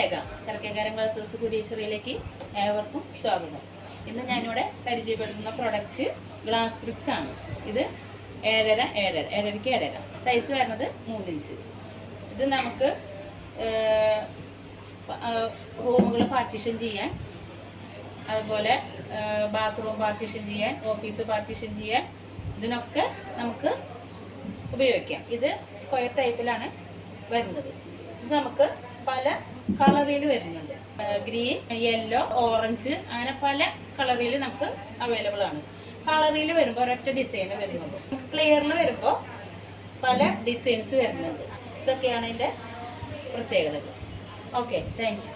രേഖ, ചരക്കകാരൻ glasses കുരിയച്ചെറിയിലേക്ക് ഏവർക്കും സ്വാഗതം. ഇന്ന് ഞാനിവിടെ പരിചയപ്പെടുത്തുന്ന പ്രൊഡക്റ്റ് ഗ്ലാസ് ബ്രിക്സ് ആണ്. ഇത് 7.5 സൈസ് വരുന്നത് 3 ഇഞ്ച്. ഇത് നമുക്ക് റൂമുകൾ പാർട്ടീഷൻ ചെയ്യാൻ, അതുപോലെ ബാത്റൂം പാർട്ടീഷൻ ചെയ്യാൻ, ഓഫീസ് പാർട്ടീഷൻ ചെയ്യാൻ, ഇതിനൊക്കെ നമുക്ക് ഉപയോഗിക്കാം. ഇത് സ്ക്വയർ ടൈപ്പിലാണ് വരുന്നത്. ഇത് നമുക്ക് പല കളറിൽ വരുന്നുണ്ട്. ഗ്രീൻ, യെല്ലോ, ഓറഞ്ച്, അങ്ങനെ പല കളറിൽ നമുക്ക് അവൈലബിൾ ആണ്. കളറിൽ വരുമ്പോൾ ഒരൊറ്റ ഡിസൈൻ വരുന്നുള്ളൂ. ക്ലിയറിൽ വരുമ്പോൾ പല ഡിസൈൻസ് വരുന്നുണ്ട്. ഇതൊക്കെയാണ് ഇതിൻ്റെ പ്രത്യേകതകൾ. Okay, thank you.